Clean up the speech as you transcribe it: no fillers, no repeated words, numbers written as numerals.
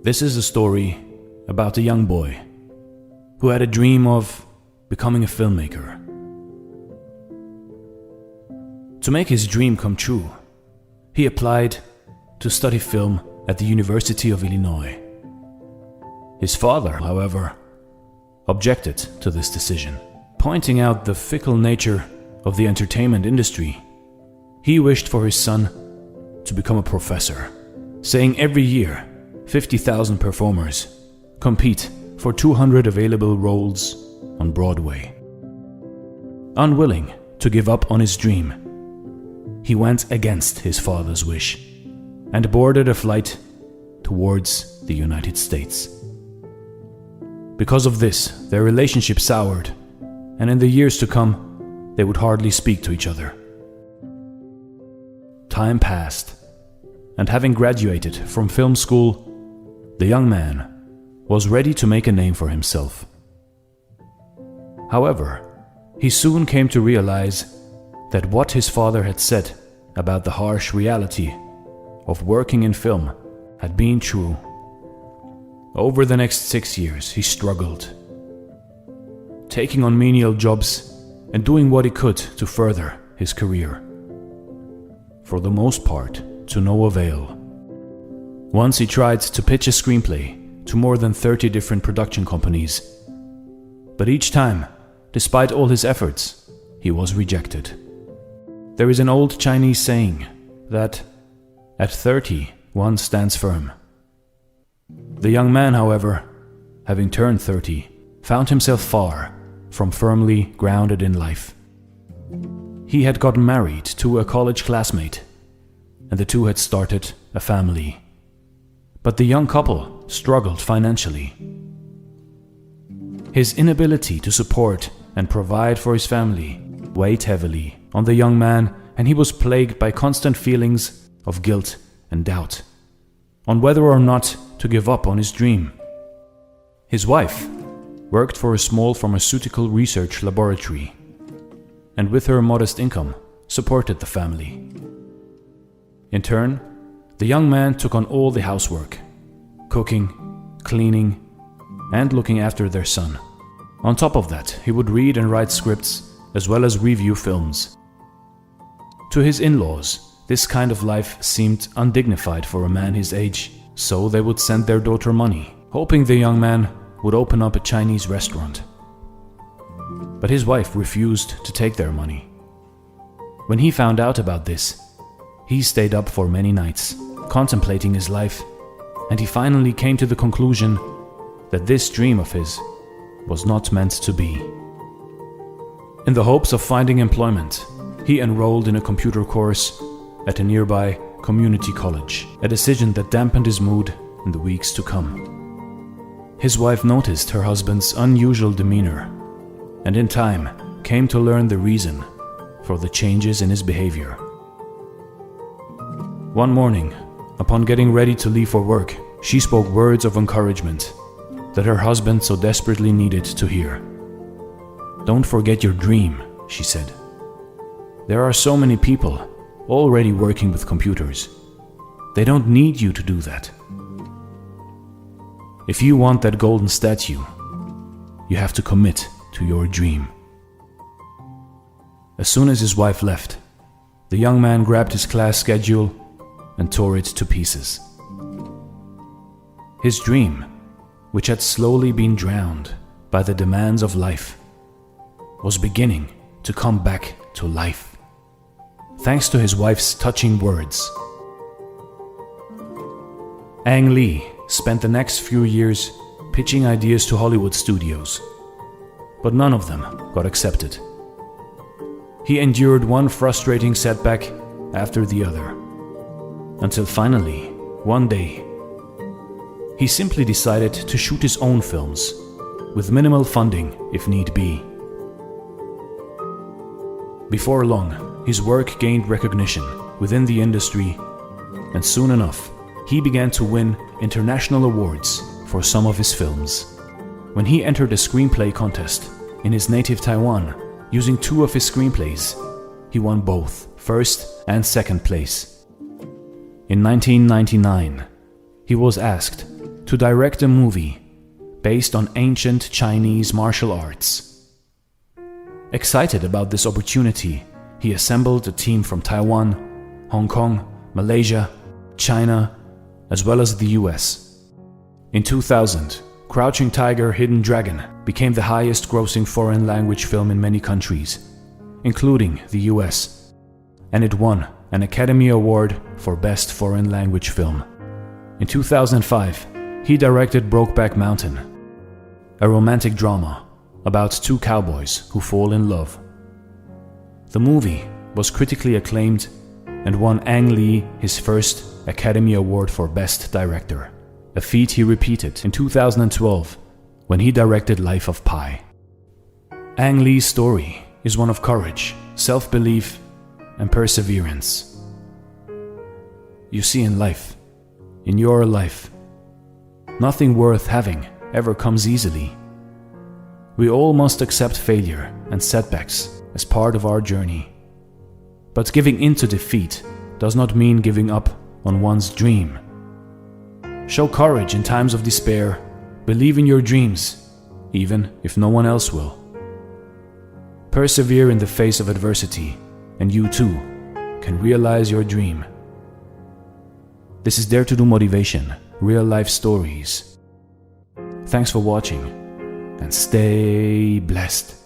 This is a story about a young boy who had a dream of becoming a filmmaker. To make his dream come true, he applied to study film at the University of Illinois. His father, however, objected to this decision, pointing out the fickle nature of the entertainment industry. He wished for his son to become a professor, saying every year 50,000 performers compete for 200 available roles on Broadway. Unwilling to give up on his dream, he went against his father's wish and boarded a flight towards the United States. Because of this, their relationship soured, and in the years to come, they would hardly speak to each other. Time passed, and having graduated from film school, the young man was ready to make a name for himself. However, he soon came to realize that what his father had said about the harsh reality of working in film had been true. Over the next 6 years, he struggled, taking on menial jobs and doing what he could to further his career. For the most part, to no avail. Once he tried to pitch a screenplay to more than 30 different production companies, but each time, despite all his efforts, he was rejected. There is an old Chinese saying that at 30, one stands firm. The young man, however, having turned 30, found himself far from firmly grounded in life. He had gotten married to a college classmate, and the two had started a family. But the young couple struggled financially. His inability to support and provide for his family weighed heavily on the young man, and he was plagued by constant feelings of guilt and doubt on whether or not to give up on his dream. His wife worked for a small pharmaceutical research laboratory, and with her modest income, supported the family. In turn, the young man took on all the housework, cooking, cleaning, and looking after their son. On top of that, he would read and write scripts, as well as review films. To his in-laws, this kind of life seemed undignified for a man his age, so they would send their daughter money, hoping the young man would open up a Chinese restaurant. But his wife refused to take their money. When he found out about this, he stayed up for many nights, contemplating his life, and he finally came to the conclusion that this dream of his was not meant to be. In the hopes of finding employment, he enrolled in a computer course at a nearby community college, a decision that dampened his mood in the weeks to come. His wife noticed her husband's unusual demeanor, and in time came to learn the reason for the changes in his behavior. One morning, upon getting ready to leave for work, she spoke words of encouragement that her husband so desperately needed to hear. "Don't forget your dream," she said. "There are so many people already working with computers. They don't need you to do that. If you want that golden statue, you have to commit to your dream." As soon as his wife left, the young man grabbed his class schedule and tore it to pieces. His dream, which had slowly been drowned by the demands of life, was beginning to come back to life, thanks to his wife's touching words. Ang Lee spent the next few years pitching ideas to Hollywood studios, but none of them got accepted. He endured one frustrating setback after the other, until finally, one day, he simply decided to shoot his own films, with minimal funding if need be. Before long, his work gained recognition within the industry, and soon enough, he began to win international awards for some of his films. When he entered a screenplay contest in his native Taiwan, using 2 of his screenplays, he won both first and second place. In 1999, he was asked to direct a movie based on ancient Chinese martial arts. Excited about this opportunity, he assembled a team from Taiwan, Hong Kong, Malaysia, China, as well as the US. In 2000, Crouching Tiger, Hidden Dragon became the highest-grossing foreign language film in many countries, including the US, and it won an Academy Award for Best Foreign Language Film. In 2005, he directed Brokeback Mountain, a romantic drama about two cowboys who fall in love. The movie was critically acclaimed and won Ang Lee his first Academy Award for Best Director, a feat he repeated in 2012 when he directed Life of Pi. Ang Lee's story is one of courage, self-belief, and perseverance. You see, in life, in your life, nothing worth having ever comes easily. We all must accept failure and setbacks as part of our journey. But giving in to defeat does not mean giving up on one's dream. Show courage in times of despair. Believe in your dreams, even if no one else will. Persevere in the face of adversity, and you too can realize your dream. This is Dare to Do Motivation, real life stories. Thanks for watching, and stay blessed.